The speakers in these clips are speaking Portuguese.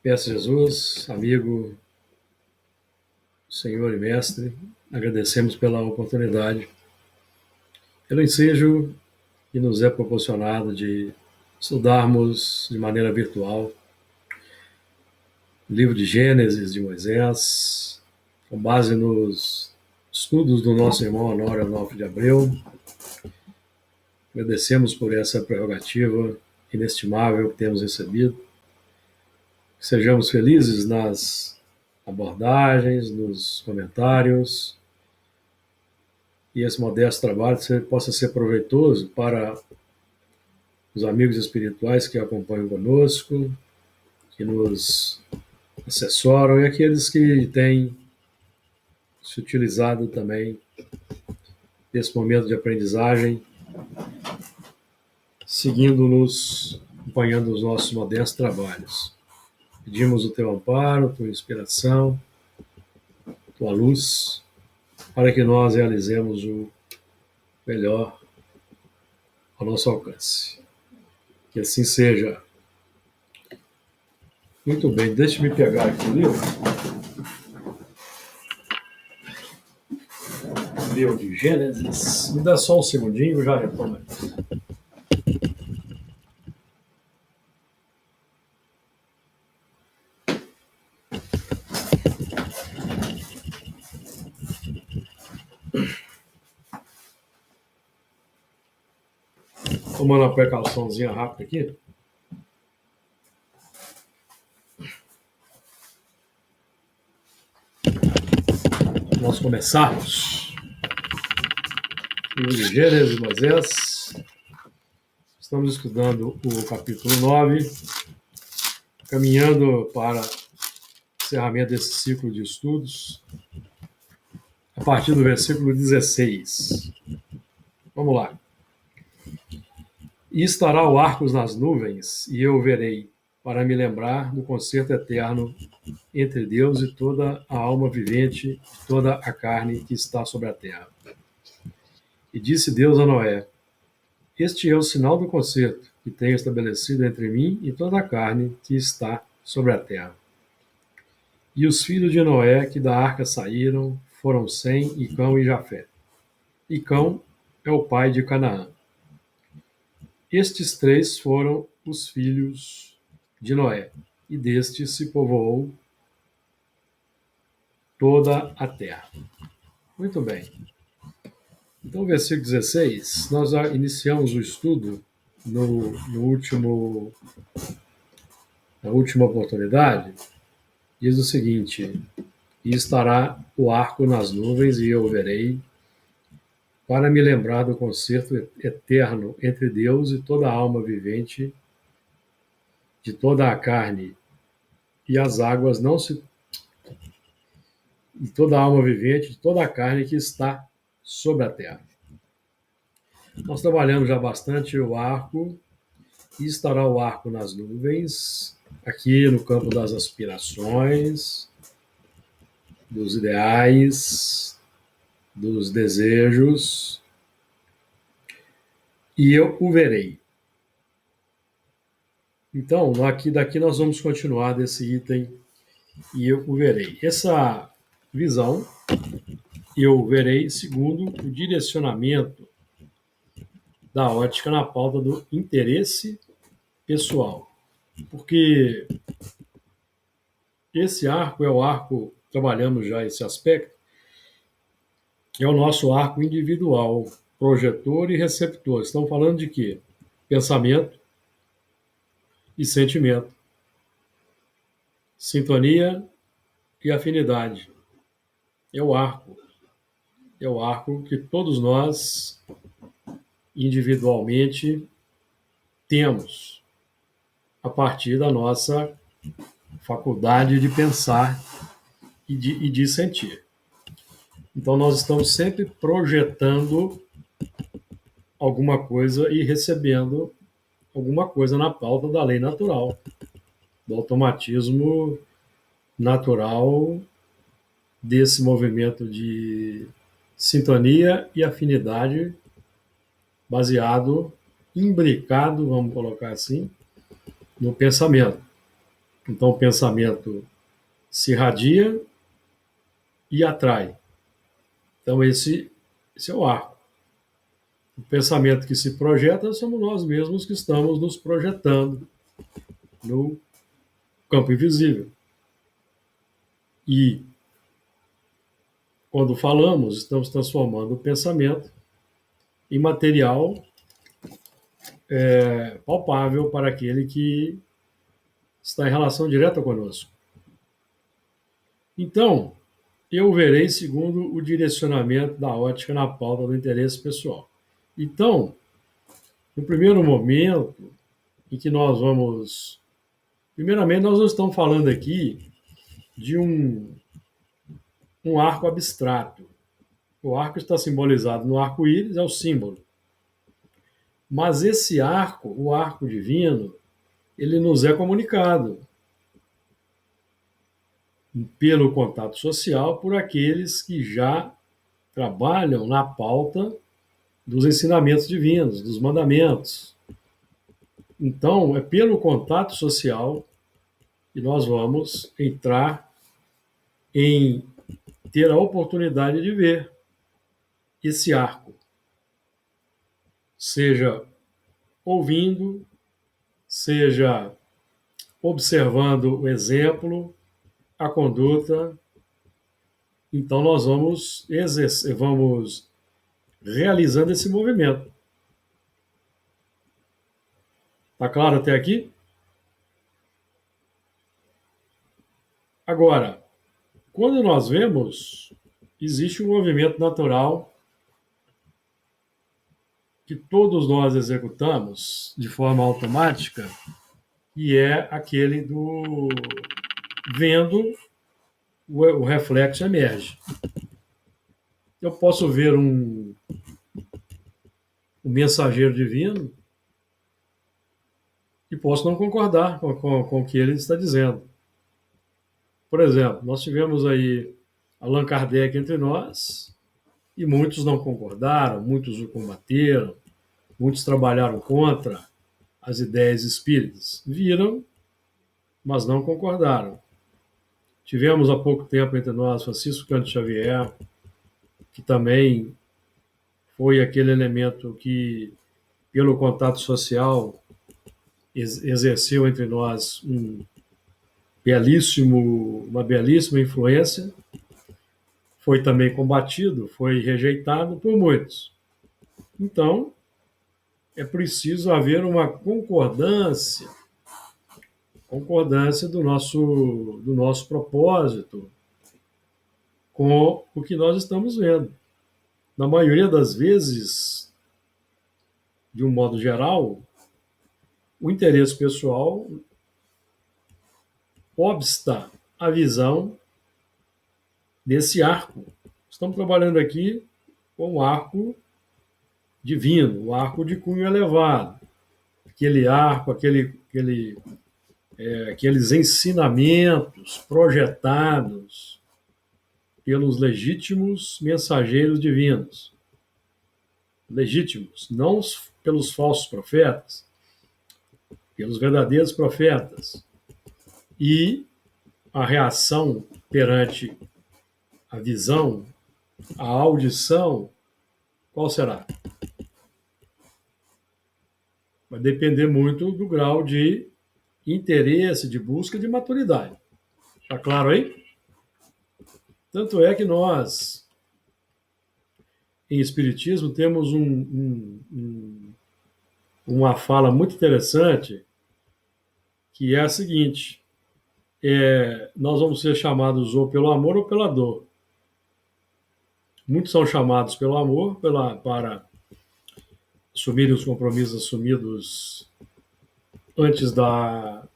Peço Jesus, amigo, Senhor e Mestre, agradecemos pela oportunidade, pelo ensejo que nos é proporcionado de estudarmos de maneira virtual o livro de Gênesis de Moisés, com base nos estudos do nosso irmão Honório Onofre de Abreu. Agradecemos por essa prerrogativa inestimável que temos recebido. Que sejamos felizes nas abordagens, nos comentários, e esse modesto trabalho possa ser proveitoso para os amigos espirituais que acompanham conosco, que nos assessoram e aqueles que têm se utilizado também desse momento de aprendizagem, seguindo-nos, acompanhando os nossos modestos trabalhos. Pedimos o teu amparo, tua inspiração, tua luz, para que nós realizemos o melhor ao nosso alcance. Que assim seja. Muito bem, deixe-me pegar aqui o livro. Livro de Gênesis. Me dá só um segundinho, eu já retorno aqui. Tomando uma precauçãozinha rápida aqui. Nós começarmos. Livro de Gênesis, Moisés. Estamos estudando o capítulo 9, caminhando para o encerramento desse ciclo de estudos, a partir do versículo 16. Vamos lá. E estará o arco nas nuvens, e eu verei, para me lembrar do concerto eterno entre Deus e toda a alma vivente, e toda a carne que está sobre a terra. E disse Deus a Noé: Este é o sinal do concerto que tenho estabelecido entre mim e toda a carne que está sobre a terra. E os filhos de Noé que da arca saíram foram Sem, e Cão e Jafé. E Cão é o pai de Canaã. Estes três foram os filhos de Noé, e destes se povoou toda a terra. Muito bem. Então, versículo 16, nós já iniciamos o estudo na última oportunidade. Diz o seguinte: E estará o arco nas nuvens, e eu o verei, para me lembrar do concerto eterno entre Deus e toda a alma vivente, de toda a carne, e as águas não se... e toda a alma vivente, de toda a carne que está sobre a terra. Nós trabalhamos já bastante o arco, e estará o arco nas nuvens, aqui no campo das aspirações, dos ideais, dos desejos, e eu o verei. Então, daqui nós vamos continuar desse item, e eu o verei. Essa visão, eu verei segundo o direcionamento da ótica na pauta do interesse pessoal. Porque esse arco é o arco, trabalhamos já esse aspecto, é o nosso arco individual, projetor e receptor. Estamos falando de quê? Pensamento e sentimento, sintonia e afinidade. É o arco que todos nós individualmente temos a partir da nossa faculdade de pensar e de sentir. Então nós estamos sempre projetando alguma coisa e recebendo alguma coisa na pauta da lei natural, do automatismo natural desse movimento de sintonia e afinidade baseado, imbricado, vamos colocar assim, no pensamento. Então, o pensamento se irradia e atrai. Então, esse é o arco. O pensamento que se projeta somos nós mesmos que estamos nos projetando no campo invisível. E, quando falamos, estamos transformando o pensamento em material palpável para aquele que está em relação direta conosco. Então, eu verei segundo o direcionamento da ótica na pauta do interesse pessoal. Então, no primeiro momento em que nós vamos. Primeiramente, nós não estamos falando aqui de um arco abstrato. O arco está simbolizado no arco-íris, é o símbolo. Mas esse arco, o arco divino, ele nos é comunicado pelo contato social por aqueles que já trabalham na pauta dos ensinamentos divinos, dos mandamentos. Então, é pelo contato social que nós vamos entrar em ter a oportunidade de ver esse arco, seja ouvindo, seja observando o exemplo, a conduta. Então, nós vamos realizando esse movimento. Está claro até aqui? Agora, quando nós vemos, existe um movimento natural que todos nós executamos de forma automática, e é aquele do vendo o reflexo emerge. Eu posso ver um mensageiro divino e posso não concordar com o que ele está dizendo. Por exemplo, nós tivemos aí Allan Kardec entre nós e muitos não concordaram, muitos o combateram, muitos trabalharam contra as ideias espíritas. Viram, mas não concordaram. Tivemos há pouco tempo entre nós Francisco Cândido Xavier, que também foi aquele elemento que, pelo contato social, exerceu entre nós uma belíssima influência. Foi também combatido, foi rejeitado por muitos. Então, é preciso haver uma concordância do nosso propósito com o que nós estamos vendo. Na maioria das vezes, de um modo geral, o interesse pessoal obsta a visão desse arco. Estamos trabalhando aqui com o arco divino, o arco de cunho elevado. Aquele arco, aqueles ensinamentos projetados pelos legítimos mensageiros divinos. Legítimos, não pelos falsos profetas, pelos verdadeiros profetas. E a reação perante a visão, a audição, qual será? Vai depender muito do grau de interesse, de busca, de maturidade. Está claro aí? Tanto é que nós, em Espiritismo, temos uma fala muito interessante, que é a seguinte: nós vamos ser chamados ou pelo amor ou pela dor. Muitos são chamados pelo amor, para assumirem os compromissos assumidos antes da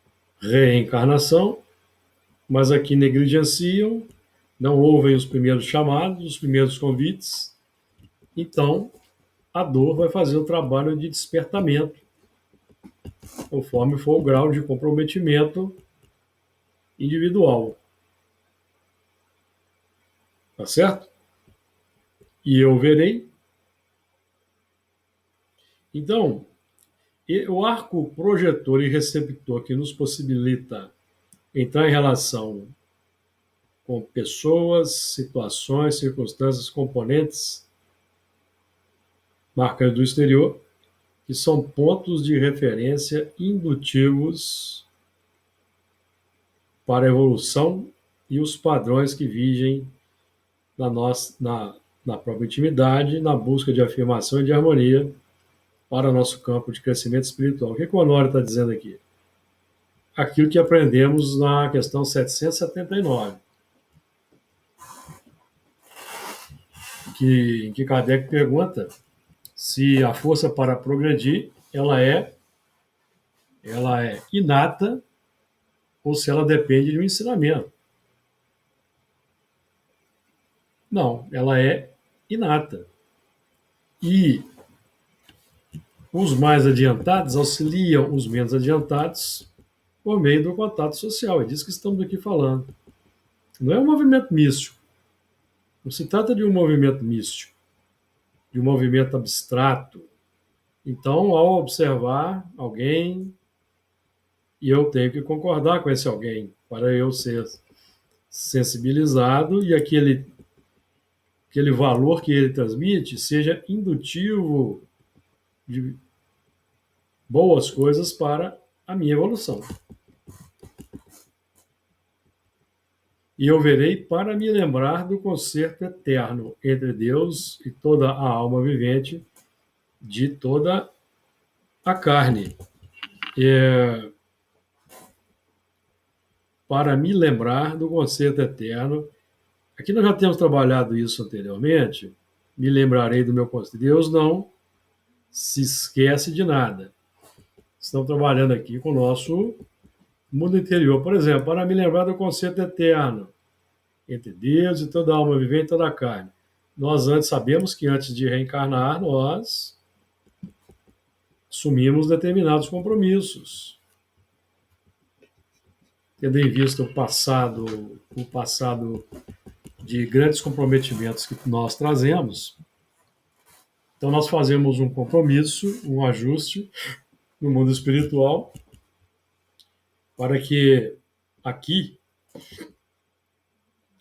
reencarnação, mas aqui negligenciam, não ouvem os primeiros chamados, os primeiros convites. Então, a dor vai fazer o trabalho de despertamento, conforme for o grau de comprometimento individual. Tá certo? E eu verei. Então, o arco projetor e receptor que nos possibilita entrar em relação com pessoas, situações, circunstâncias, componentes, marcas do exterior, que são pontos de referência indutivos para a evolução e os padrões que vigem na própria intimidade, na busca de afirmação e de harmonia para o nosso campo de crescimento espiritual. O que o Honório está dizendo aqui? Aquilo que aprendemos na questão 779, em que Kardec pergunta se a força para progredir ela é inata ou se ela depende de um ensinamento. Não, ela é inata. E os mais adiantados auxiliam os menos adiantados por meio do contato social. É disso que estamos aqui falando. Não é um movimento místico. Não se trata de um movimento místico, de um movimento abstrato. Então, ao observar alguém, e eu tenho que concordar com esse alguém para eu ser sensibilizado e aquele valor que ele transmite seja indutivo de boas coisas para a minha evolução. E eu verei para me lembrar do concerto eterno entre Deus e toda a alma vivente de toda a carne. Para me lembrar do concerto eterno. Aqui nós já temos trabalhado isso anteriormente. Me lembrarei do meu concerto. Deus não se esquece de nada. Estamos trabalhando aqui com o nosso mundo interior. Por exemplo, para me lembrar do concerto eterno entre Deus e toda a alma vivente e toda a carne. Nós antes sabemos que antes de reencarnar, nós assumimos determinados compromissos. Tendo em vista o passado de grandes comprometimentos que nós trazemos, então nós fazemos um compromisso, um ajuste no mundo espiritual para que aqui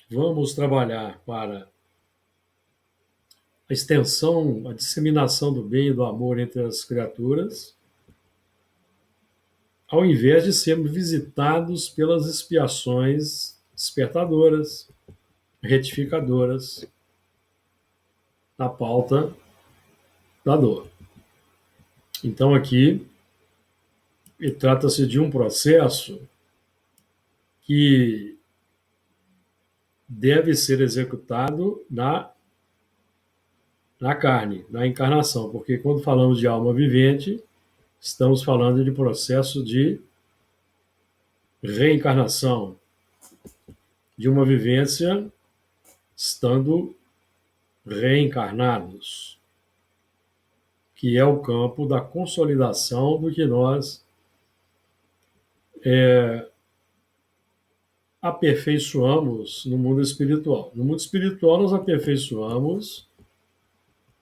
vamos trabalhar para a extensão, a disseminação do bem e do amor entre as criaturas, ao invés de sermos visitados pelas expiações despertadoras, retificadoras, na pauta da dor. Então, aqui, trata-se de um processo que deve ser executado na carne, na encarnação, porque quando falamos de alma vivente, estamos falando de processo de reencarnação, de uma vivência estando reencarnados, que é o campo da consolidação do que nós aperfeiçoamos no mundo espiritual. No mundo espiritual, nós aperfeiçoamos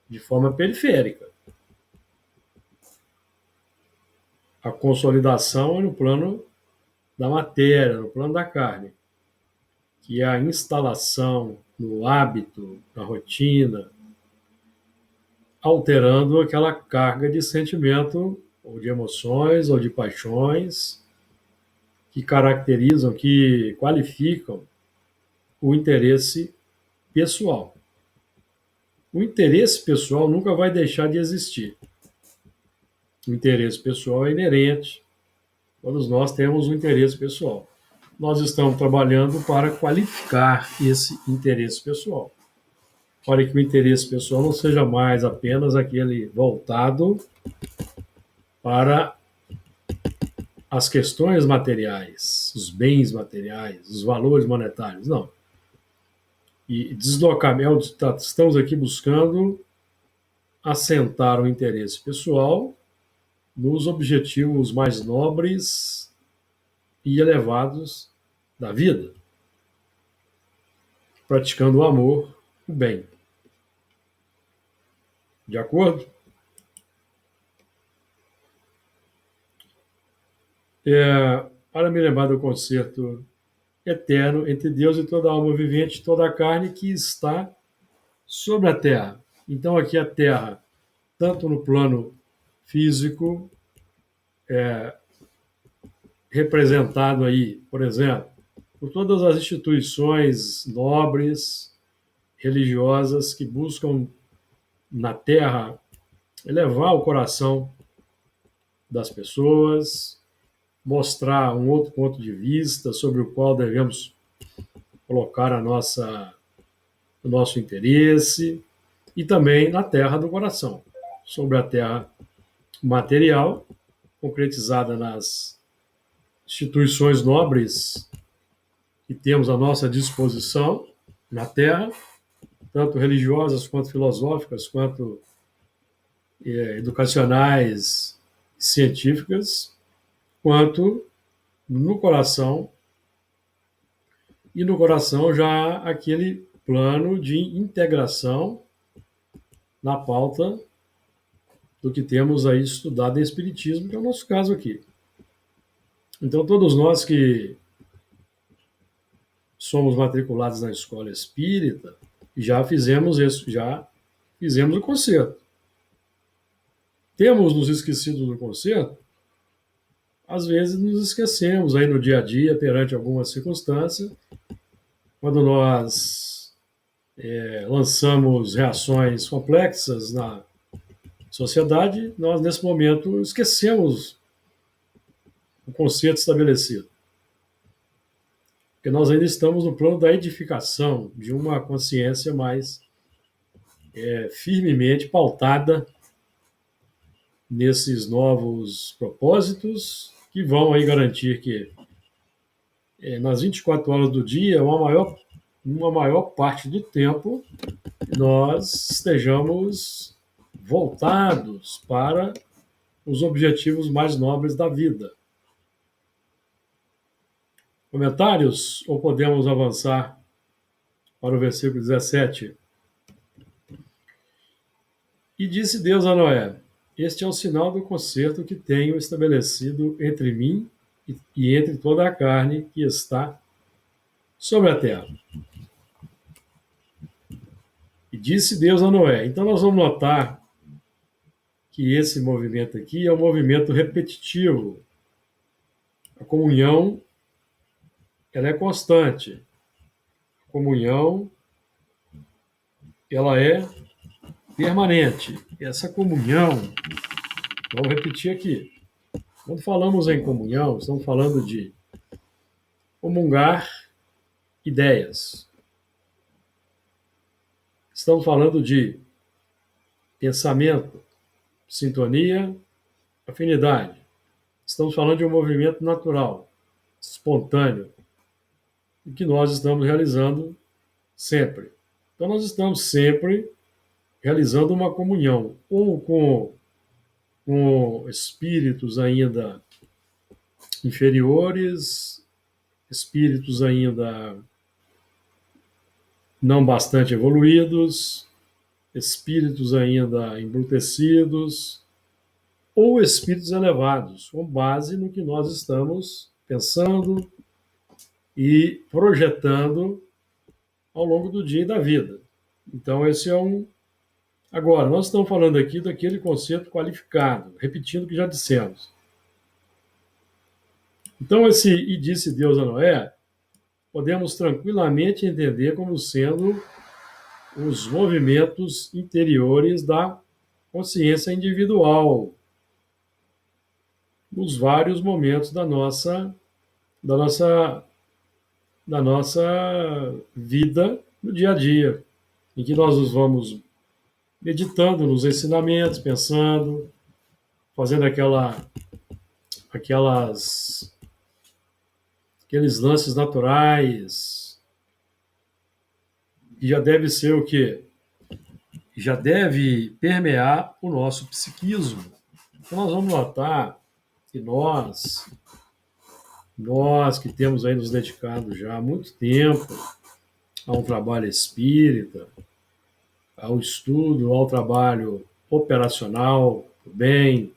de forma periférica. A consolidação é no plano da matéria, no plano da carne, que é a instalação no hábito, na rotina, alterando aquela carga de sentimento, ou de emoções, ou de paixões, que caracterizam, que qualificam o interesse pessoal. O interesse pessoal nunca vai deixar de existir. O interesse pessoal é inerente. Todos nós temos um interesse pessoal. Nós estamos trabalhando para qualificar esse interesse pessoal, para que o interesse pessoal não seja mais apenas aquele voltado para as questões materiais, os bens materiais, os valores monetários, não. E deslocamento, estamos aqui buscando assentar o interesse pessoal nos objetivos mais nobres e elevados da vida, praticando o amor, o bem. De acordo? para me lembrar do concerto eterno entre Deus e toda alma vivente, toda a carne que está sobre a terra. Então, aqui a terra, tanto no plano físico, representado aí, por exemplo, por todas as instituições nobres, religiosas, que buscam na terra elevar o coração das pessoas, mostrar um outro ponto de vista sobre o qual devemos colocar o nosso interesse, e também na terra do coração, sobre a terra material, concretizada nas instituições nobres que temos à nossa disposição na terra, tanto religiosas quanto filosóficas, quanto educacionais, científicas, quanto no coração, e no coração já aquele plano de integração na pauta do que temos aí estudado em Espiritismo, que é o nosso caso aqui. Então, todos nós que somos matriculados na escola espírita, já fizemos isso, já fizemos o concerto. Temos nos esquecido do concerto? Às vezes nos esquecemos aí no dia a dia, perante alguma circunstância, quando nós lançamos reações complexas na sociedade, nós nesse momento esquecemos o conceito estabelecido. Porque nós ainda estamos no plano da edificação de uma consciência mais firmemente pautada nesses novos propósitos, que vão aí garantir que nas 24 horas do dia, uma maior parte do tempo, nós estejamos voltados para os objetivos mais nobres da vida. Comentários? Ou podemos avançar para o versículo 17? E disse Deus a Noé: este é o sinal do concerto que tenho estabelecido entre mim e entre toda a carne que está sobre a terra. E disse Deus a Noé. Então nós vamos notar que esse movimento aqui é um movimento repetitivo. A comunhão, ela é constante. A comunhão, ela é permanente. Essa comunhão, vamos repetir aqui. Quando falamos em comunhão, estamos falando de comungar ideias. Estamos falando de pensamento, sintonia, afinidade. Estamos falando de um movimento natural, espontâneo, e que nós estamos realizando sempre. Então, nós estamos sempre realizando uma comunhão, ou com espíritos ainda inferiores, espíritos ainda não bastante evoluídos, espíritos ainda embrutecidos, ou espíritos elevados, com base no que nós estamos pensando e projetando ao longo do dia e da vida. Então, esse é um. Agora, nós estamos falando aqui daquele conceito qualificado, repetindo o que já dissemos. Então, esse e disse Deus a Noé, podemos tranquilamente entender como sendo os movimentos interiores da consciência individual, nos vários momentos da nossa, da nossa vida no dia a dia, em que nós nos vamos meditando nos ensinamentos, pensando, fazendo aqueles lances naturais, que já deve ser o quê? Já deve permear o nosso psiquismo. Então nós vamos notar que nós que temos aí nos dedicado já há muito tempo a um trabalho espírita, ao estudo, ao trabalho operacional do bem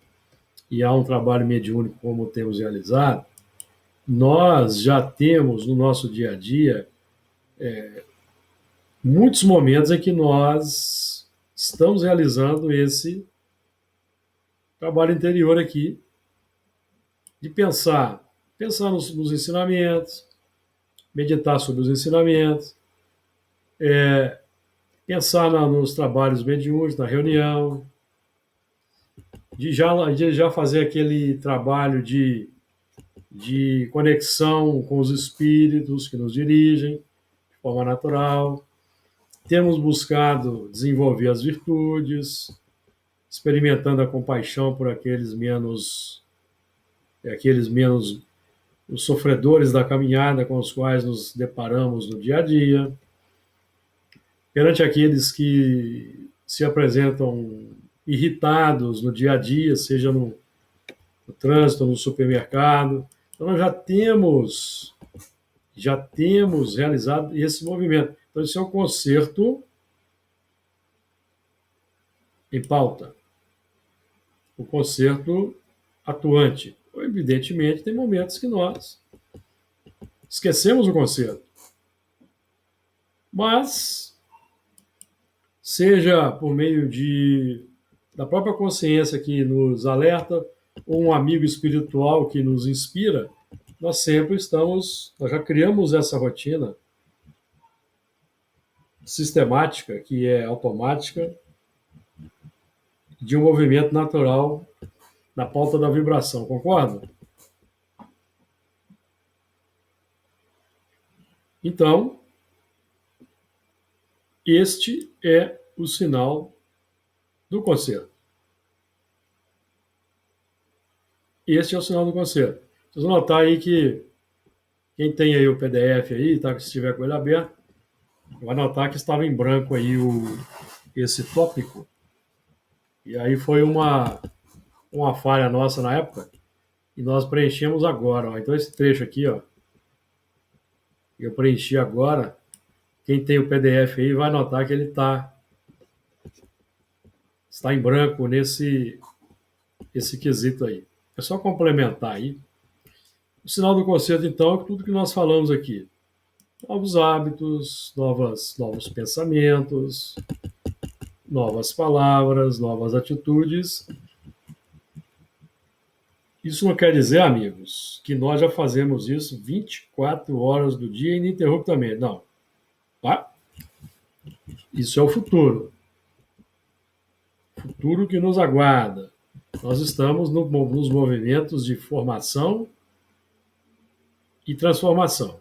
e a um trabalho mediúnico como temos realizado, nós já temos no nosso dia a dia muitos momentos em que nós estamos realizando esse trabalho interior aqui, de pensar nos ensinamentos, meditar sobre os ensinamentos, pensar nos trabalhos mediúnicos, na reunião, de já fazer aquele trabalho de conexão com os espíritos que nos dirigem de forma natural. Temos buscado desenvolver as virtudes, experimentando a compaixão por aqueles menos os sofredores da caminhada com os quais nos deparamos no dia a dia, perante aqueles que se apresentam irritados no dia a dia, seja no trânsito, no supermercado. Então, nós já temos realizado esse movimento. Então, isso é um concerto em pauta, o concerto atuante. Evidentemente, tem momentos que nós esquecemos o concerto, mas seja por meio da própria consciência que nos alerta, ou um amigo espiritual que nos inspira, nós já criamos essa rotina sistemática, que é automática, de um movimento natural na pauta da vibração, concorda? Então, este é o sinal do concerto. Este é o sinal do concerto. Vocês vão notar aí que quem tem aí o PDF aí, tá, se estiver com ele aberto, vai notar que estava em branco aí esse tópico. E aí foi uma falha nossa na época, e nós preenchemos agora. Ó. Então esse trecho aqui, ó, eu preenchi agora. Quem tem o PDF aí vai notar que ele está em branco esse quesito aí. É só complementar aí. O sinal do concerto, então, é tudo que nós falamos aqui. Novos hábitos, novos pensamentos, novas palavras, novas atitudes. Isso não quer dizer, amigos, que nós já fazemos isso 24 horas do dia ininterruptamente. Não. Tá? Isso é o futuro. Futuro que nos aguarda. Nós estamos nos movimentos de formação e transformação.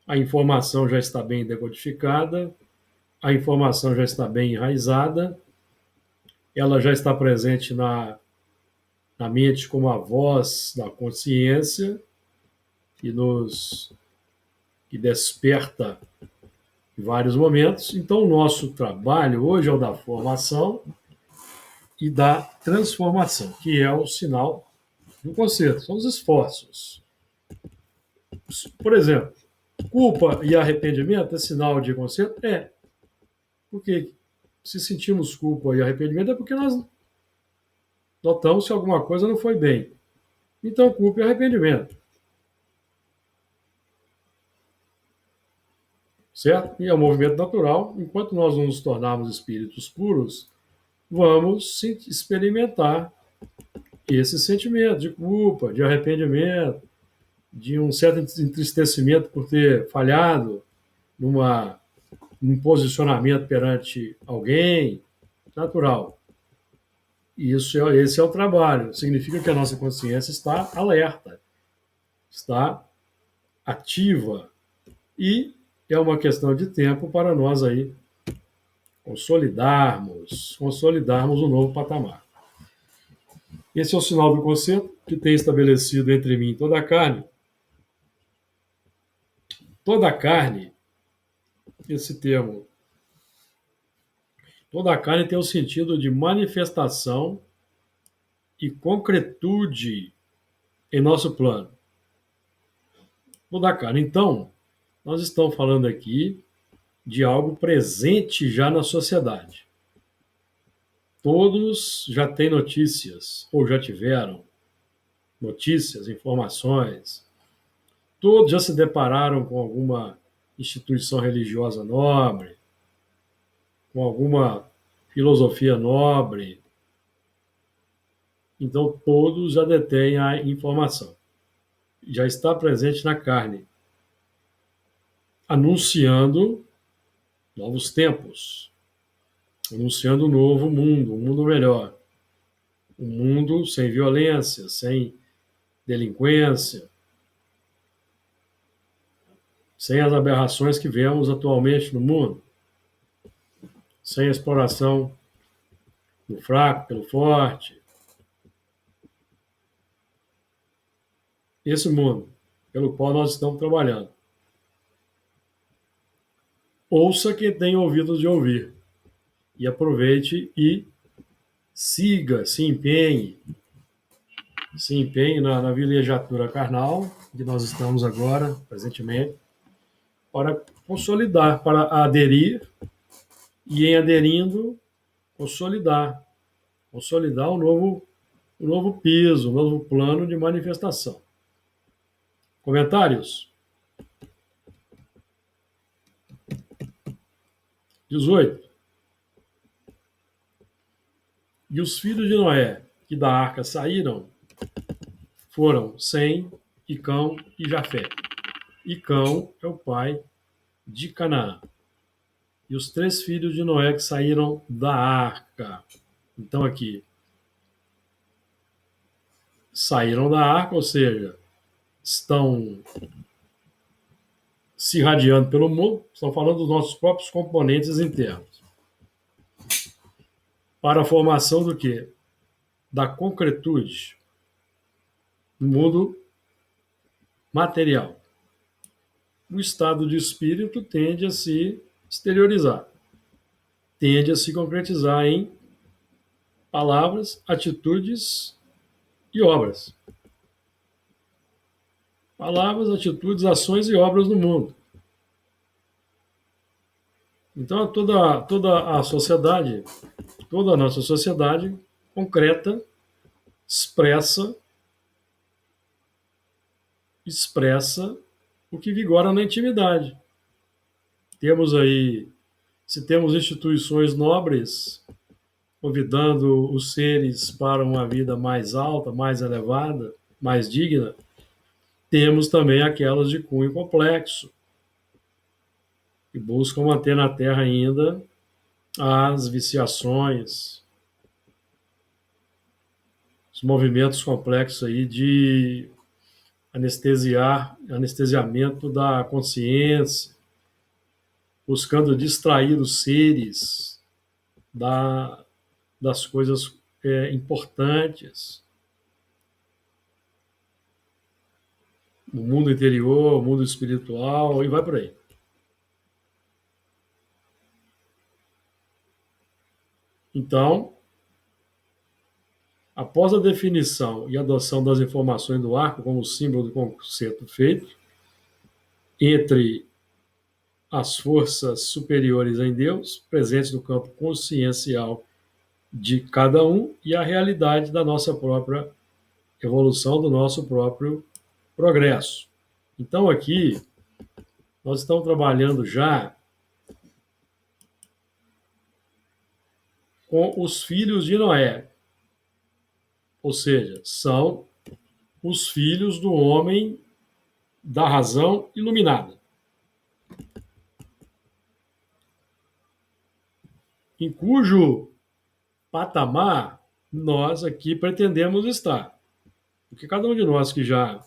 A informação já está bem decodificada, a informação já está bem enraizada, ela já está presente na mente como a voz da consciência que desperta em vários momentos. Então, o nosso trabalho hoje é o da formação e da transformação, que é o sinal do concerto, são os esforços. Por exemplo, culpa e arrependimento é sinal de concerto? É. Porque se sentimos culpa e arrependimento é porque nós notamos que alguma coisa não foi bem. Então, culpa e arrependimento. Certo? E é um movimento natural. Enquanto nós não nos tornarmos espíritos puros, vamos experimentar esse sentimento de culpa, de arrependimento, de um certo entristecimento por ter falhado num posicionamento perante alguém, natural. E esse é o trabalho. Significa que a nossa consciência está alerta, está ativa, e é uma questão de tempo para nós aí consolidarmos um novo patamar. Esse é o sinal do concerto que tem estabelecido entre mim e toda a carne. Toda a carne, esse termo, toda a carne tem o sentido de manifestação e concretude em nosso plano. Toda a carne. Então, nós estamos falando aqui de algo presente já na sociedade. Todos já têm notícias, ou já tiveram, notícias, informações. Todos já se depararam com alguma instituição religiosa nobre, com alguma filosofia nobre. Então, todos já detêm a informação. Já está presente na carne, anunciando novos tempos, anunciando um novo mundo, um mundo melhor. Um mundo sem violência, sem delinquência, sem as aberrações que vemos atualmente no mundo, sem a exploração do fraco pelo forte. Esse mundo pelo qual nós estamos trabalhando. Ouça quem tem ouvidos de ouvir e aproveite e siga, se empenhe na vilegiatura carnal, que nós estamos agora, presentemente, para consolidar, para aderir e, em aderindo, consolidar um novo piso, um novo plano de manifestação. Comentários? 18. E os filhos de Noé, que da arca saíram, foram Sem, e Cão e Jafé. E Cão é o pai de Canaã. E os 3 filhos de Noé que saíram da arca. Então, aqui, saíram da arca, ou seja, estão se irradiando pelo mundo, estão falando dos nossos próprios componentes internos. Para a formação do quê? Da concretude no mundo material. O estado de espírito tende a se exteriorizar, tende a se concretizar em palavras, atitudes e obras. Palavras, atitudes, ações e obras no mundo. Então, toda a sociedade, toda a nossa sociedade concreta, expressa o que vigora na intimidade. Temos aí, se temos instituições nobres, convidando os seres para uma vida mais alta, mais elevada, mais digna, temos também aquelas de cunho complexo, que buscam manter na Terra ainda as viciações, os movimentos complexos aí de anestesiamento da consciência, buscando distrair os seres das coisas importantes. O mundo interior, o mundo espiritual, e vai por aí. Então, após a definição e adoção das informações do arco como símbolo do concerto feito entre as forças superiores em Deus, presentes no campo consciencial de cada um, e a realidade da nossa própria evolução, do nosso próprio progresso. Então, aqui, nós estamos trabalhando já com os filhos de Noé, ou seja, são os filhos do homem da razão iluminada, em cujo patamar nós aqui pretendemos estar. Porque cada um de nós que já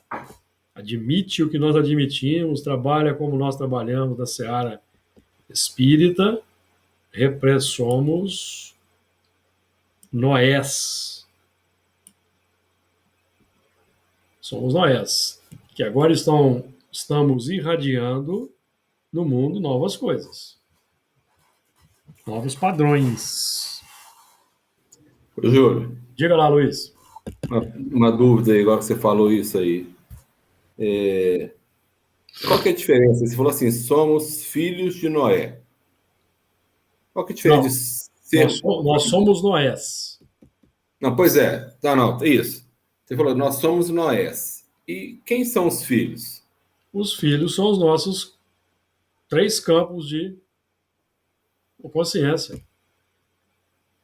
admite o que nós admitimos, trabalha como nós trabalhamos na seara espírita, somos Noés. Somos Noés, que agora estamos irradiando no mundo novas coisas, novos padrões. Ô, Júlio, Diga lá, Luiz. uma dúvida aí, agora que você falou isso aí. Qual que é a diferença? Você falou assim, somos filhos de Noé. Qual que é a diferença de Não, ser... nós somos Noés. Não, pois é. Tá, não, isso. Você falou, nós somos Noés. E quem são os filhos? Os filhos são os nossos 3 campos de consciência.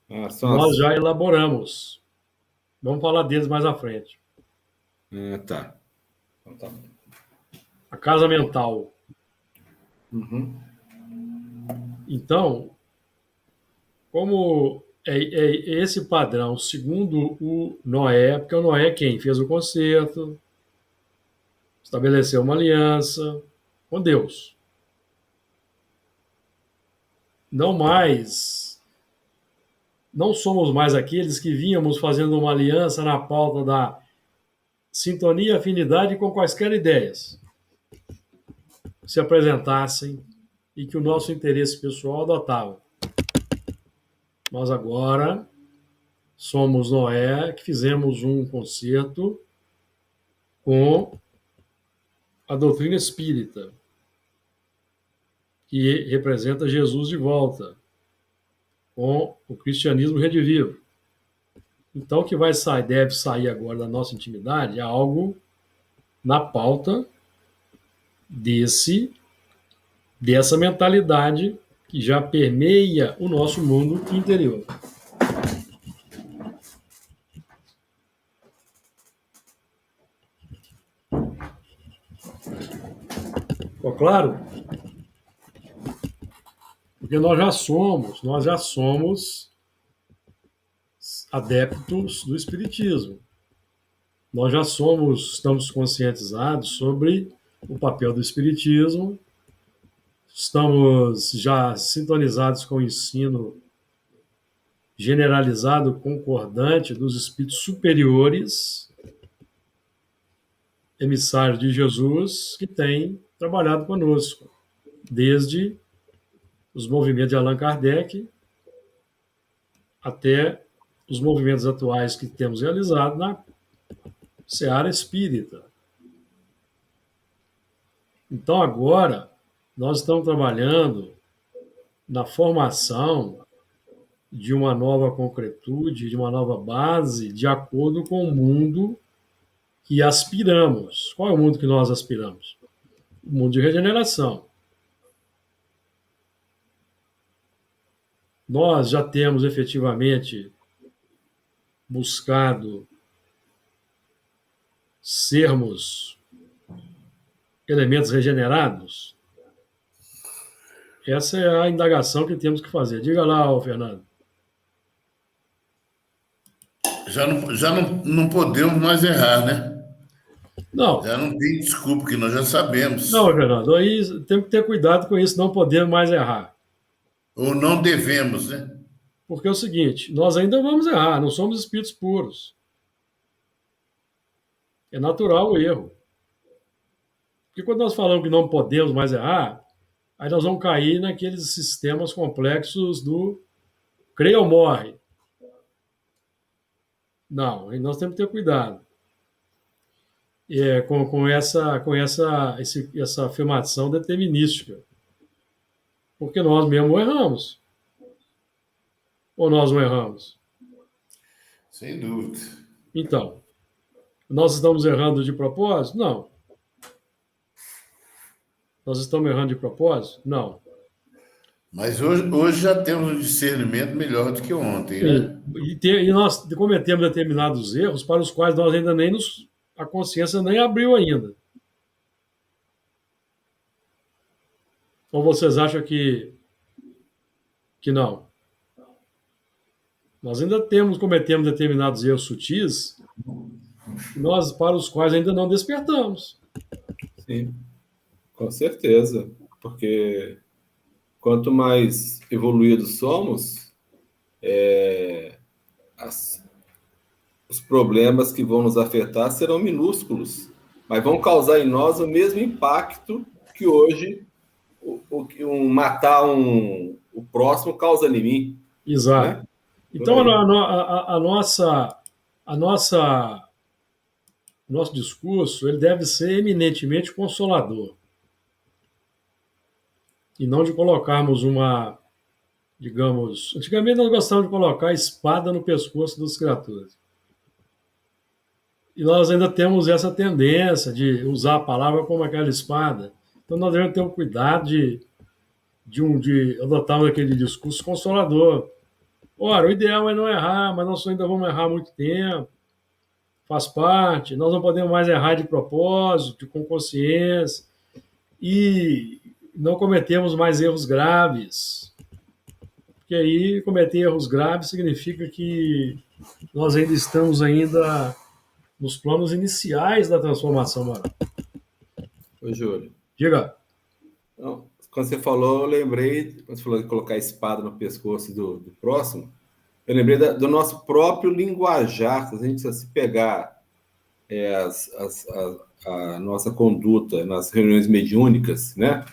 Ah, Nós já elaboramos. Vamos falar deles mais à frente. Ah, tá. Então, tá. A casa mental. Uhum. Então, como é esse padrão, segundo o Noé, porque o Noé é quem fez o concerto, estabeleceu uma aliança com Deus. Não somos mais aqueles que vínhamos fazendo uma aliança na pauta da sintonia e afinidade com quaisquer ideias que se apresentassem e que o nosso interesse pessoal adotava. Nós agora somos Noé, que fizemos um concerto com a doutrina espírita, que representa Jesus de volta, com o cristianismo redivivo. Então, o que deve sair agora da nossa intimidade é algo na pauta dessa mentalidade que já permeia o nosso mundo interior. Ficou claro? Porque nós já somos adeptos do espiritismo. Nós já estamos conscientizados sobre o papel do espiritismo, estamos já sintonizados com o ensino generalizado, concordante dos espíritos superiores, emissários de Jesus, que têm trabalhado conosco, desde os movimentos de Allan Kardec até os movimentos atuais que temos realizado na seara espírita. Então, agora, nós estamos trabalhando na formação de uma nova concretude, de uma nova base, de acordo com o mundo que aspiramos. Qual é o mundo que nós aspiramos? O mundo de regeneração. Nós já temos efetivamente buscado sermos elementos regenerados? Essa é a indagação que temos que fazer. Diga lá, Fernando. Já não podemos mais errar, né? Não, Já não tem desculpa, que nós já não, sabemos. Fernando. Aí temos que ter cuidado com isso, não podemos mais errar. Ou não devemos, né? Porque é o seguinte, nós ainda vamos errar, não somos espíritos puros. É natural o erro. Porque quando nós falamos que não podemos mais errar, aí nós vamos cair naqueles sistemas complexos do creia ou morre. Não, aí nós temos que ter cuidado. Com essa afirmação determinística. Porque nós mesmos erramos. Ou nós não erramos? Sem dúvida. Então, nós estamos errando de propósito? Não. Nós estamos errando de propósito? Não. Mas hoje já temos um discernimento melhor do que ontem, né? E nós cometemos determinados erros para os quais nós ainda a consciência nem abriu ainda. Ou vocês acham que não? Nós ainda cometemos determinados erros sutis, para os quais ainda não despertamos. Sim, com certeza. Porque quanto mais evoluídos somos, os problemas que vão nos afetar serão minúsculos, mas vão causar em nós o mesmo impacto que hoje matar o próximo causa em mim. Exato. Né? Então, nosso discurso ele deve ser eminentemente consolador. E não de colocarmos digamos, antigamente nós gostávamos de colocar a espada no pescoço das criaturas. E nós ainda temos essa tendência de usar a palavra como aquela espada. Então nós devemos ter um cuidado de adotarmos aquele discurso consolador. Ora, o ideal é não errar, mas nós ainda vamos errar muito tempo. Faz parte. Nós não podemos mais errar de propósito, com consciência. E não cometemos mais erros graves. Porque aí cometer erros graves significa que nós ainda estamos ainda nos planos iniciais da transformação moral. Ô, Júlio. Diga. Não, quando você falou, eu lembrei, quando você falou de colocar a espada no pescoço do próximo, eu lembrei do nosso próprio linguajar. Se a gente se pegar a nossa conduta nas reuniões mediúnicas, né,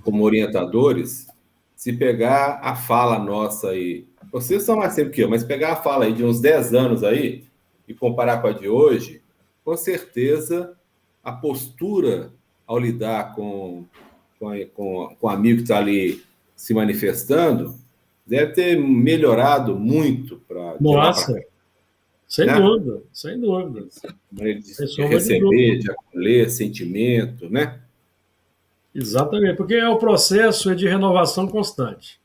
como orientadores, se pegar a fala nossa aí, vocês são mais tempo que eu, mas pegar a fala aí de uns 10 anos aí e comparar com a de hoje, com certeza a postura ao lidar com o amigo que está ali se manifestando deve ter melhorado muito para de lá para cá. Sem né? dúvida, sem dúvida. De receber, de acolher, sentimento, né? Exatamente, porque o processo é de renovação constante,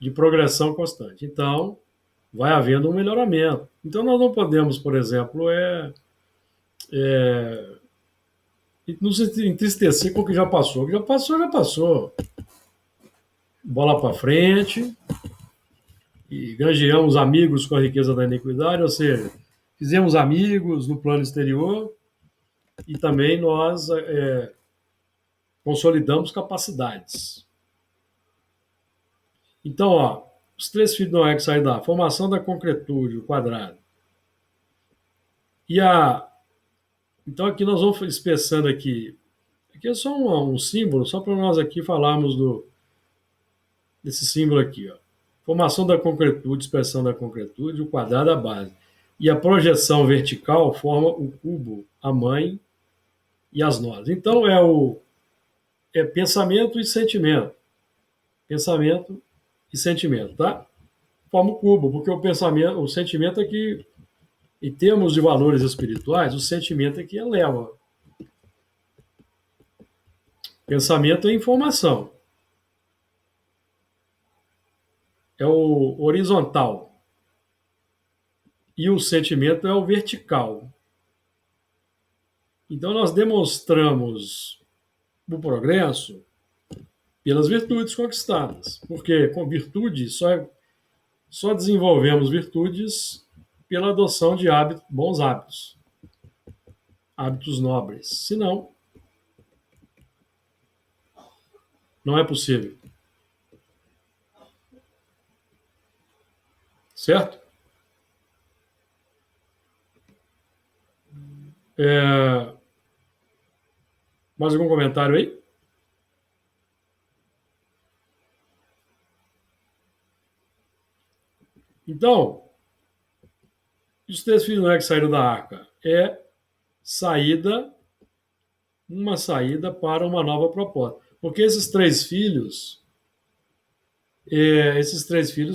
de progressão constante. Então, vai havendo um melhoramento. Então, nós não podemos, por exemplo, nos entristecer com o que já passou. O que já passou, já passou. Bola para frente, e granjeamos amigos com a riqueza da iniquidade, ou seja, fizemos amigos no plano exterior e também nós consolidamos capacidades. Então, ó, os 3 filhos de Noé que saíram da formação da concretude, o quadrado. Então aqui nós vamos espessando aqui. Aqui é só um símbolo, só para nós aqui falarmos desse símbolo aqui, ó. Formação da concretude, dispersão da concretude, o quadrado a base. E a projeção vertical forma o cubo, a mãe e as nós. Então é pensamento e sentimento. Pensamento e sentimento, tá? Forma o cubo, porque o sentimento é que, em termos de valores espirituais, o sentimento é que eleva. Pensamento é informação. É o horizontal. E o sentimento é o vertical. Então, nós demonstramos o progresso pelas virtudes conquistadas. Porque com virtude, só desenvolvemos virtudes pela adoção de bons hábitos. Hábitos nobres. Senão, não é possível. Certo? Mais algum comentário aí? Então, os 3 filhos que saíram da arca é uma saída para uma nova proposta. Porque esses 3 filhos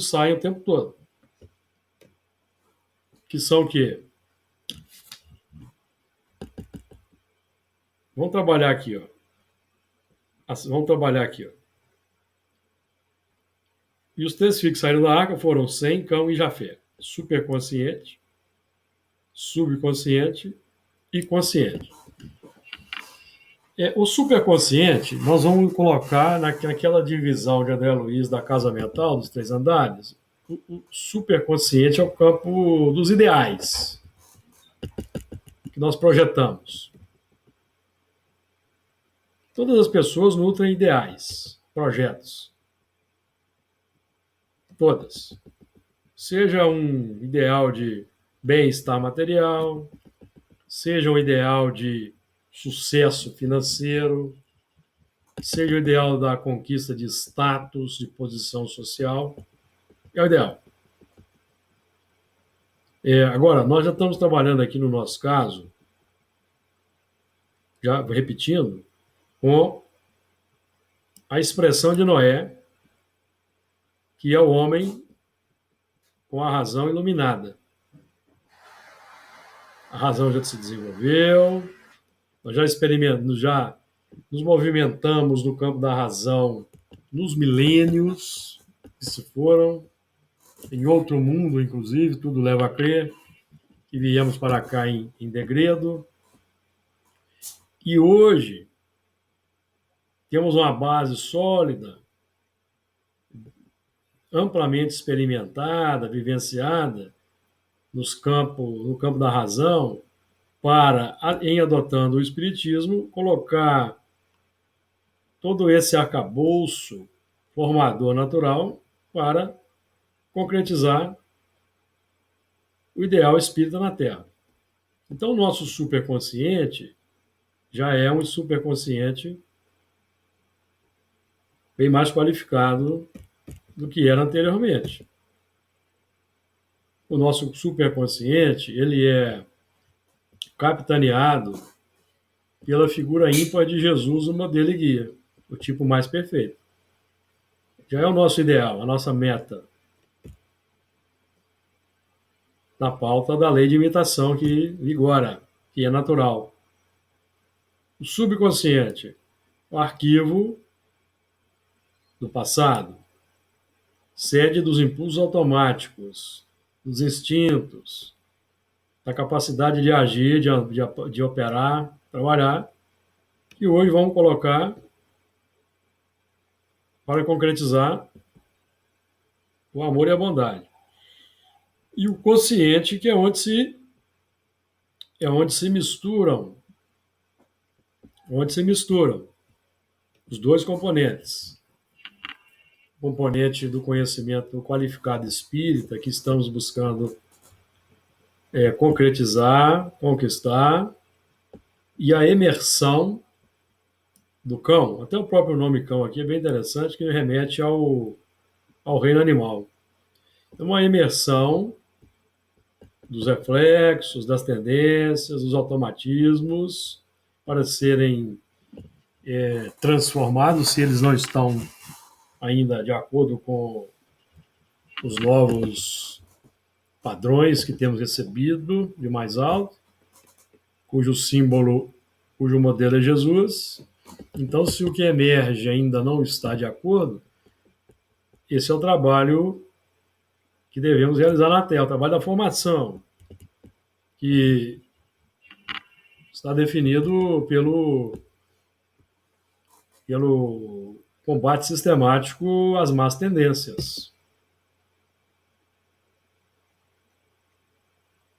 saem o tempo todo. Que são o quê? Vamos trabalhar aqui, ó. E os 3 filhos que saíram da arca foram Sem, Cão e Jafé. Superconsciente, subconsciente e consciente. O superconsciente, nós vamos colocar naquela divisão de André Luiz da casa mental, dos 3 andares. O superconsciente é o campo dos ideais que nós projetamos. Todas as pessoas nutrem ideais, projetos. Todas. Seja um ideal de bem-estar material, seja um ideal de sucesso financeiro, seja o ideal da conquista de status, de posição social, é o ideal. Agora, nós já estamos trabalhando aqui no nosso caso, já repetindo, com a expressão de Noé, que é o homem com a razão iluminada. a razão já se desenvolveu, nós já experimentamos, já nos movimentamos no campo da razão nos milênios que se foram, em outro mundo, inclusive, tudo leva a crer que viemos para cá em degredo. E hoje temos uma base sólida, amplamente experimentada, vivenciada no campo da razão, para, em adotando o Espiritismo, colocar todo esse arcabouço formador natural para concretizar o ideal espírita na Terra. Então, o nosso superconsciente já é um superconsciente bem mais qualificado do que era anteriormente. O nosso superconsciente, ele é capitaneado pela figura ímpar de Jesus, o modelo e guia, o tipo mais perfeito. Já é o nosso ideal, a nossa meta, na pauta da lei de imitação que vigora, que é natural. O subconsciente, o arquivo do passado, sede dos impulsos automáticos, dos instintos, da capacidade de agir, de operar, trabalhar, que hoje vamos colocar para concretizar o amor e a bondade. E o consciente, que é onde se misturam os dois componentes. O componente do conhecimento qualificado espírita, que estamos buscando concretizar, conquistar, e a emersão do cão. Até o próprio nome cão aqui é bem interessante, que remete ao reino animal. É uma imersão dos reflexos, das tendências, dos automatismos, para serem transformados, se eles não estão ainda de acordo com os novos padrões que temos recebido de mais alto, cujo modelo é Jesus. Então, se o que emerge ainda não está de acordo, esse é o trabalho que devemos realizar na Terra, o trabalho da formação, que está definido pelo combate sistemático às más tendências.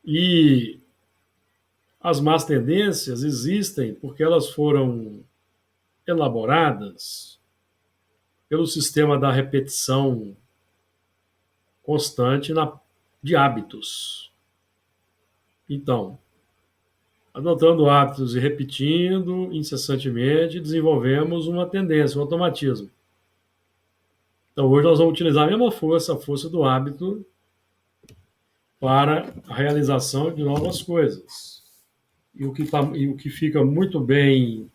E as más tendências existem porque elas foram elaboradas pelo sistema da repetição constante de hábitos. Então, adotando hábitos e repetindo incessantemente, desenvolvemos uma tendência, um automatismo. Então, hoje nós vamos utilizar a mesma força, a força do hábito, para a realização de novas coisas. E o que fica muito bem,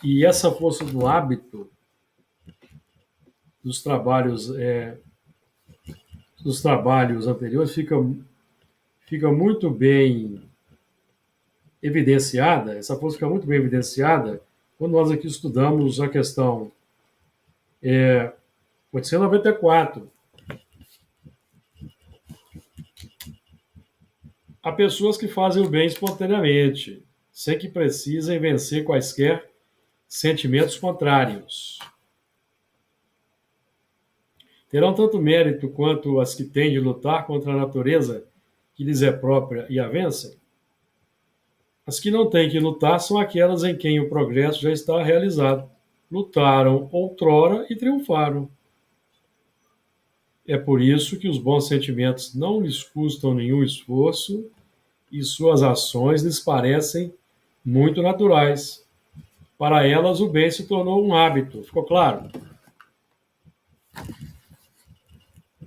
e essa força do hábito dos trabalhos anteriores fica muito bem evidenciada, essa força fica muito bem evidenciada quando nós aqui estudamos a questão 894. Há pessoas que fazem o bem espontaneamente, sem que precisem vencer quaisquer sentimentos contrários. Terão tanto mérito quanto as que têm de lutar contra a natureza que lhes é própria e a vencem? As que não têm que lutar são aquelas em quem o progresso já está realizado. Lutaram outrora e triunfaram. É por isso que os bons sentimentos não lhes custam nenhum esforço e suas ações lhes parecem muito naturais. Para elas, o bem se tornou um hábito. Ficou claro?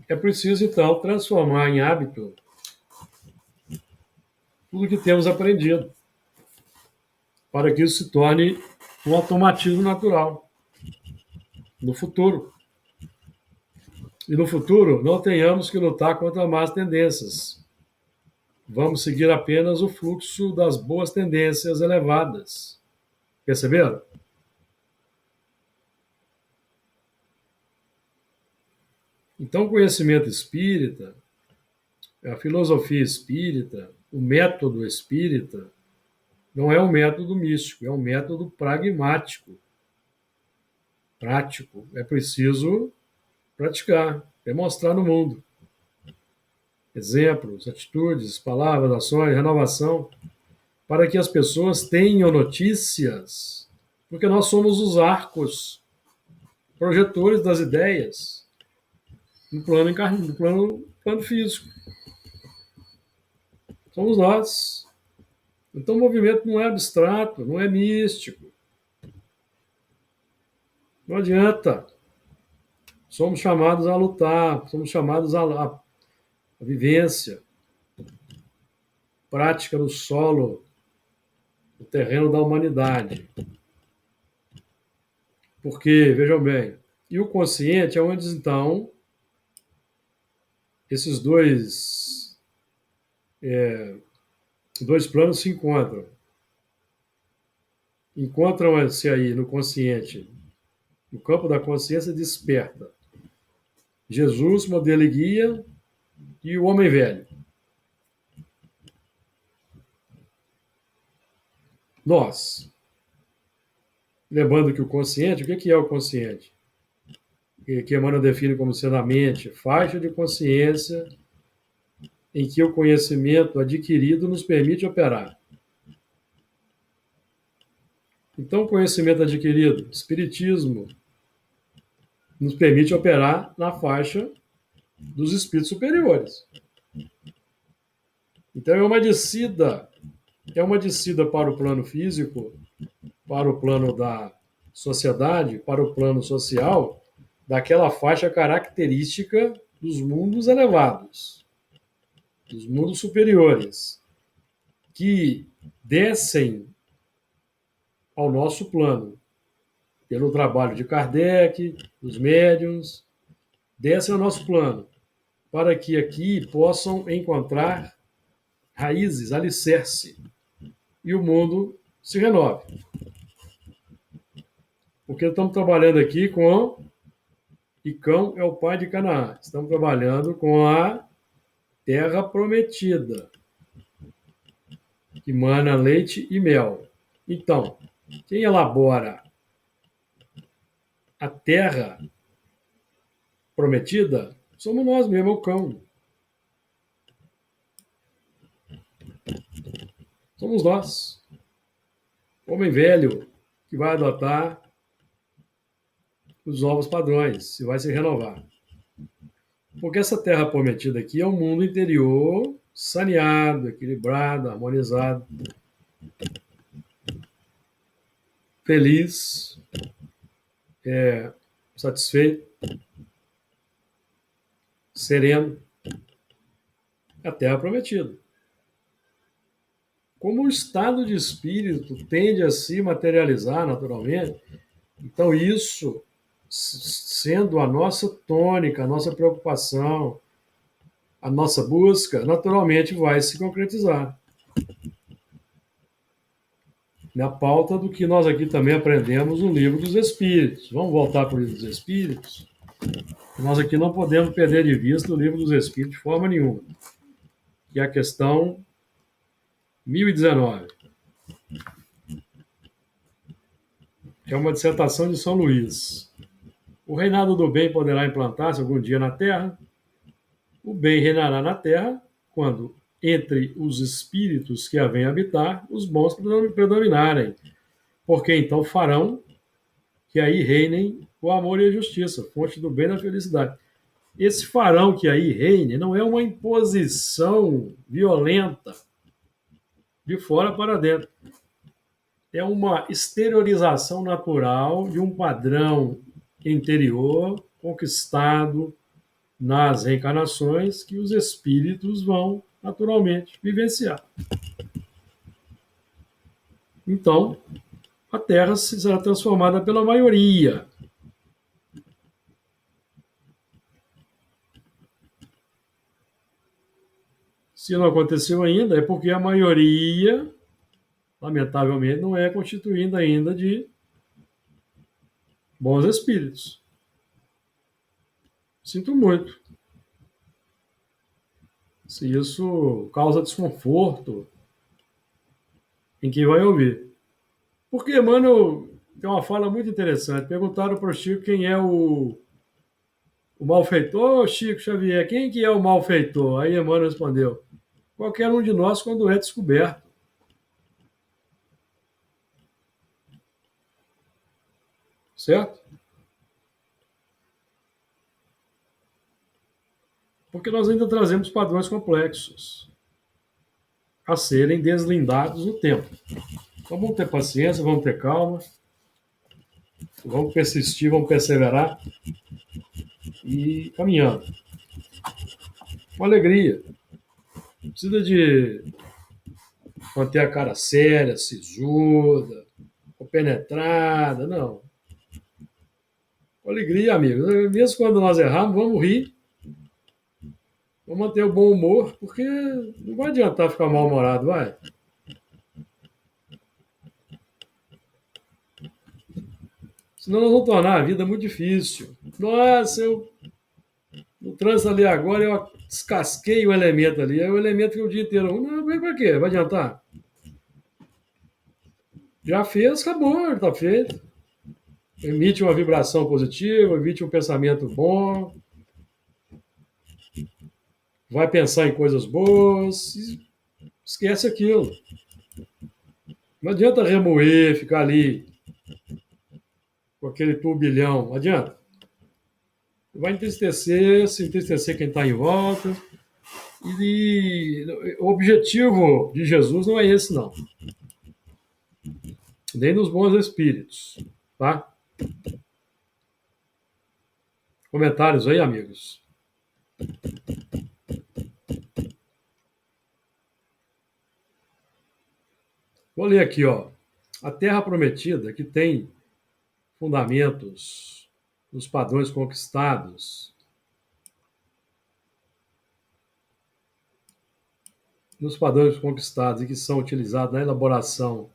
É preciso, então, transformar em hábito tudo o que temos aprendido, para que isso se torne um automatismo natural no futuro. E no futuro não tenhamos que lutar contra más tendências, vamos seguir apenas o fluxo das boas tendências elevadas. Perceberam? Então, o conhecimento espírita, a filosofia espírita, o método espírita, não é um método místico, é um método pragmático, prático. É preciso praticar, demonstrar no mundo. Exemplos, atitudes, palavras, ações, renovação, para que as pessoas tenham notícias, porque nós somos os arcos, projetores das ideias no plano físico. Somos nós. Então o movimento não é abstrato, não é místico. Não adianta. Somos chamados a lutar, somos chamados a vivência, prática no solo, no terreno da humanidade. Porque, vejam bem, e o consciente é onde, então, esses dois planos se encontram. Encontram-se aí no consciente, no campo da consciência desperta. Jesus, modelo e guia, e o homem velho. Nós. Lembrando que o consciente, o que é o consciente? Que Emmanuel define como sendo a mente, faixa de consciência em que o conhecimento adquirido nos permite operar. Então, o conhecimento adquirido, espiritismo, nos permite operar na faixa dos espíritos superiores. Então, é uma descida para o plano físico, para o plano da sociedade, para o plano social, daquela faixa característica dos mundos elevados, dos mundos superiores, que descem ao nosso plano, pelo trabalho de Kardec, dos médiuns, descem ao nosso plano, para que aqui possam encontrar raízes, alicerce, e o mundo se renove. Porque estamos trabalhando aqui com Icão é o pai de Canaã. Estamos trabalhando com a terra prometida, que mana leite e mel. Então, quem elabora a terra prometida somos nós mesmos, o cão. Somos nós. Homem velho que vai adotar os novos padrões e vai se renovar. Porque essa terra prometida aqui é um mundo interior saneado, equilibrado, harmonizado, feliz, satisfeito, sereno. A terra prometida. Como o estado de espírito tende a se materializar naturalmente, então isso, sendo a nossa tônica, a nossa preocupação, a nossa busca, naturalmente vai se concretizar. Na pauta do que nós aqui também aprendemos no Livro dos Espíritos. Vamos voltar para o Livro dos Espíritos? Nós aqui não podemos perder de vista o Livro dos Espíritos de forma nenhuma, que é a questão 1019. É uma dissertação de São Luís. O reinado do bem poderá implantar-se algum dia na Terra? O bem reinará na Terra quando, entre os espíritos que a vêm habitar, os bons predominarem, porque então farão que aí reinem o amor e a justiça, fonte do bem e da felicidade. Esse farão que aí reine não é uma imposição violenta de fora para dentro. É uma exteriorização natural de um padrão interior conquistado nas reencarnações que os espíritos vão naturalmente vivenciar. Então, a Terra será transformada pela maioria. Se não aconteceu ainda, é porque a maioria, lamentavelmente, não é constituída ainda de bons espíritos. Sinto muito. Se isso causa desconforto em quem vai ouvir. Porque, mano, tem uma fala muito interessante. Perguntaram para o Chico quem é o malfeitor. Ô, Chico Xavier, quem que é o malfeitor? Aí Emmanuel respondeu: qualquer um de nós quando é descoberto. Certo? Porque nós ainda trazemos padrões complexos a serem deslindados no tempo. Então vamos ter paciência, vamos ter calma, vamos persistir, vamos perseverar e caminhando. Com alegria. Não precisa de manter a cara séria, sisuda, compenetrada, não. Com alegria, amigos. Mesmo quando nós erramos, vamos rir. Vamos manter o bom humor, porque não vai adiantar ficar mal-humorado, vai. Senão nós vamos tornar a vida muito difícil. Nossa, no trânsito ali agora eu descasquei o elemento ali. É o elemento que o dia inteiro. Não, mas pra quê? Vai adiantar? Já fez, acabou, está feito. Emite uma vibração positiva, emite um pensamento bom. Vai pensar em coisas boas. Esquece aquilo. Não adianta remoer, ficar ali com aquele turbilhão. Não adianta. Vai entristecer, se entristecer quem está em volta. E o objetivo de Jesus não é esse, não. Nem nos bons espíritos. Tá? Comentários aí, amigos? Vou ler aqui, ó. A Terra Prometida, que tem fundamentos nos padrões conquistados, e que são utilizados na elaboração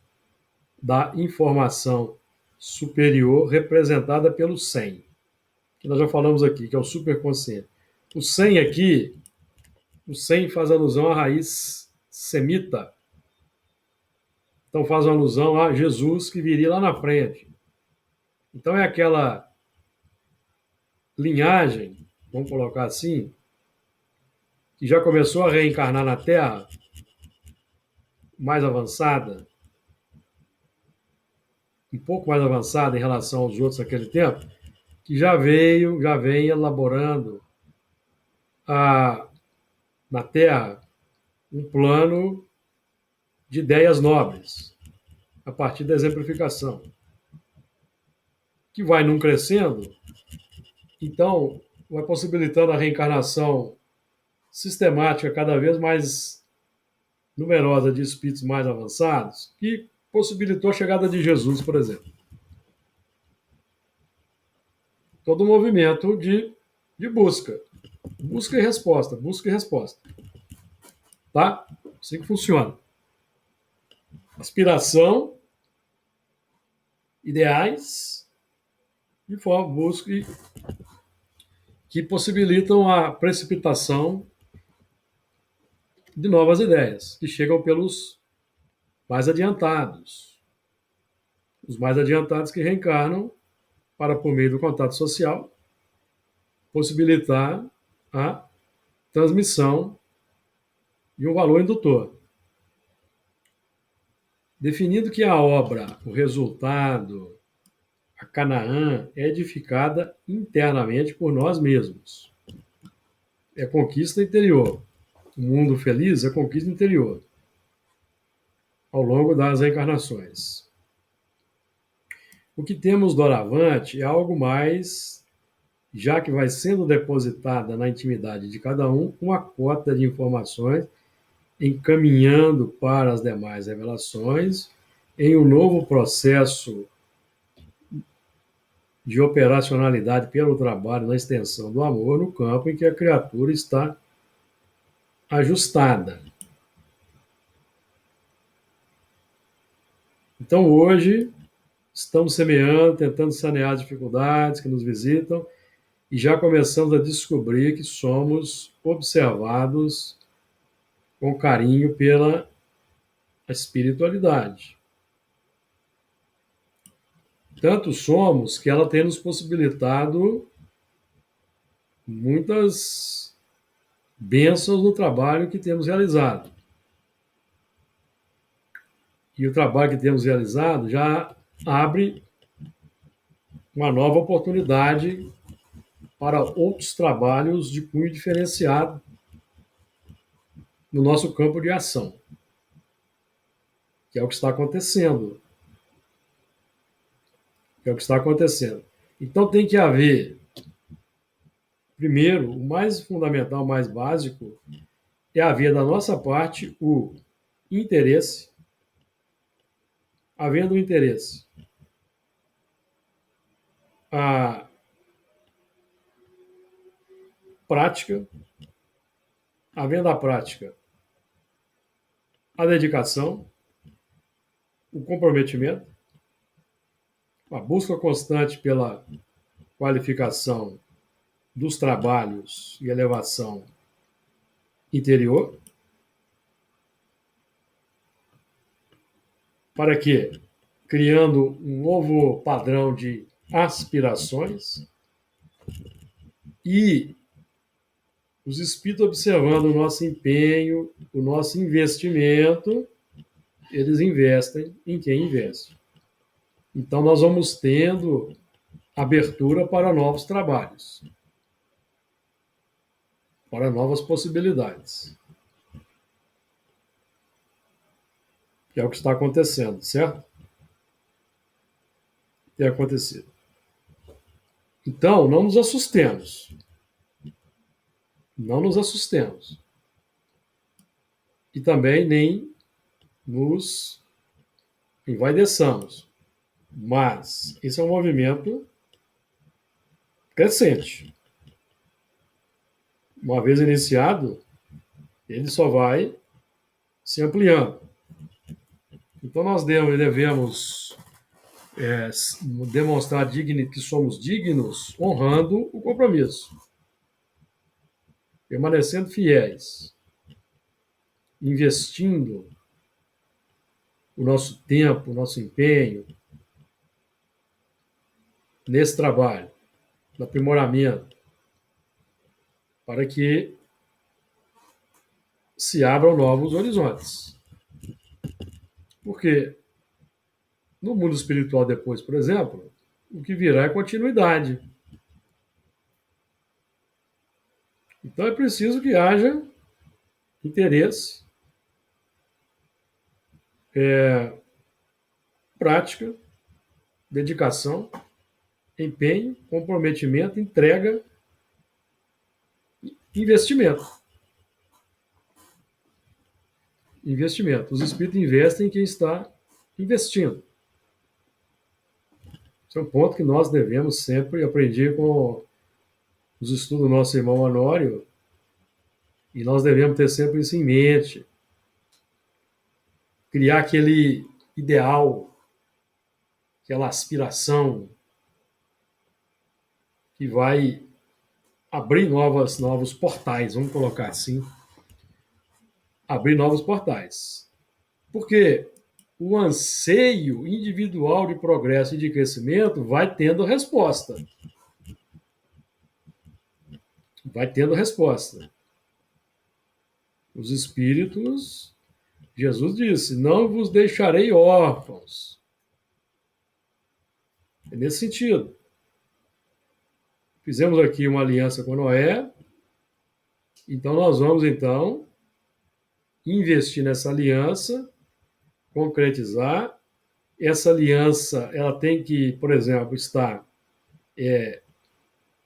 da informação superior representada pelo 100, que nós já falamos aqui, que é o superconsciente. O 100 aqui, o 100 faz alusão à raiz semita. Então faz uma alusão a Jesus que viria lá na frente. Então é aquela linhagem, vamos colocar assim, que já começou a reencarnar na Terra, mais avançada, um pouco mais avançada em relação aos outros naquele tempo, que já vem elaborando na Terra um plano de ideias nobres, a partir da exemplificação, que vai num crescendo, então vai possibilitando a reencarnação sistemática cada vez mais numerosa de espíritos mais avançados, que possibilitou a chegada de Jesus, por exemplo. Todo um movimento de busca. Busca e resposta, busca e resposta. Tá? Assim que funciona. Aspiração, ideais, de forma busca que possibilitam a precipitação de novas ideias, que chegam pelos mais adiantados. Os mais adiantados que reencarnam para, por meio do contato social, possibilitar a transmissão de um valor indutor. Definindo que a obra, o resultado, a Canaã, é edificada internamente por nós mesmos. É conquista interior. O mundo feliz é conquista interior, ao longo das encarnações. O que temos doravante é algo mais, já que vai sendo depositada na intimidade de cada um uma cota de informações encaminhando para as demais revelações em um novo processo de operacionalidade pelo trabalho na extensão do amor no campo em que a criatura está ajustada. Então, hoje, estamos semeando, tentando sanear as dificuldades que nos visitam e já começamos a descobrir que somos observados com carinho pela espiritualidade. Tanto somos que ela tem nos possibilitado muitas bênçãos no trabalho que temos realizado. E o trabalho que temos realizado já abre uma nova oportunidade para outros trabalhos de cunho diferenciado no nosso campo de ação, que é o que está acontecendo. Que é o que está acontecendo. Então tem que haver, primeiro, o mais fundamental, o mais básico, é haver da nossa parte o interesse. Havendo o interesse, a prática, havendo a prática, a dedicação, o comprometimento, a busca constante pela qualificação dos trabalhos e elevação interior, para que, criando um novo padrão de aspirações e os espíritos observando o nosso empenho, o nosso investimento, eles investem em quem investe. Então, nós vamos tendo abertura para novos trabalhos, para novas possibilidades. Que é o que está acontecendo, certo? Tem acontecido. Então, não nos assustemos. Não nos assustemos. E também nem nos envaideçamos. Mas esse é um movimento crescente. Uma vez iniciado, ele só vai se ampliando. Então nós devemos demonstrar que somos dignos, honrando o compromisso, permanecendo fiéis, investindo o nosso tempo, o nosso empenho nesse trabalho, no aprimoramento, para que se abram novos horizontes. Porque no mundo espiritual depois, por exemplo, o que virá é continuidade. Então é preciso que haja interesse, prática, dedicação, empenho, comprometimento, entrega, investimento. Investimento. Os espíritos investem em quem está investindo. Esse é um ponto que nós devemos sempre aprender com os estudos do nosso irmão Honório, e nós devemos ter sempre isso em mente. Criar aquele ideal, aquela aspiração que vai abrir novos portais, vamos colocar assim. Abrir novos portais. Porque o anseio individual de progresso e de crescimento vai tendo resposta. Vai tendo resposta. Os espíritos, Jesus disse, não vos deixarei órfãos. É nesse sentido. Fizemos aqui uma aliança com Noé, então nós vamos, investir nessa aliança, concretizar. Essa aliança, ela tem que, por exemplo, estar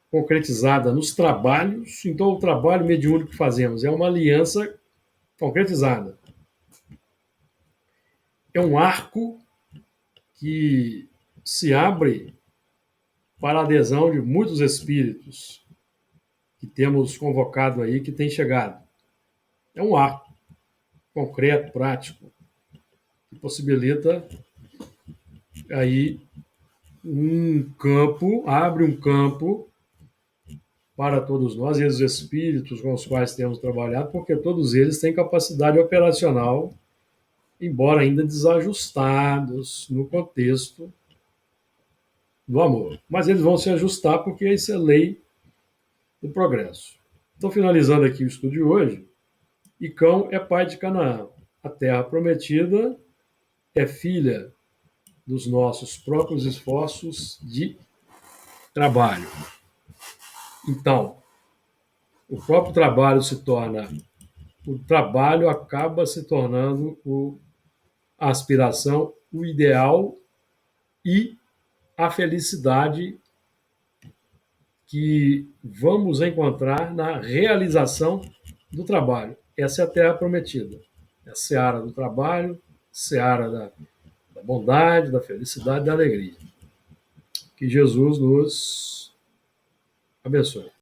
concretizada nos trabalhos. Então, o trabalho mediúnico que fazemos é uma aliança concretizada. É um arco que se abre para a adesão de muitos espíritos que temos convocado aí, que têm chegado. É um ato concreto, prático, que possibilita aí abre um campo para todos nós e os espíritos com os quais temos trabalhado, porque todos eles têm capacidade operacional, embora ainda desajustados no contexto do amor. Mas eles vão se ajustar porque isso é lei do progresso. Estou finalizando aqui o estudo de hoje. E Cão é pai de Canaã. A terra prometida é filha dos nossos próprios esforços de trabalho. Então, o próprio trabalho o trabalho acaba se tornando a aspiração, o ideal e a felicidade que vamos encontrar na realização do trabalho. Essa é a terra prometida. É a seara do trabalho, seara da bondade, da felicidade, da alegria. Que Jesus nos abençoe.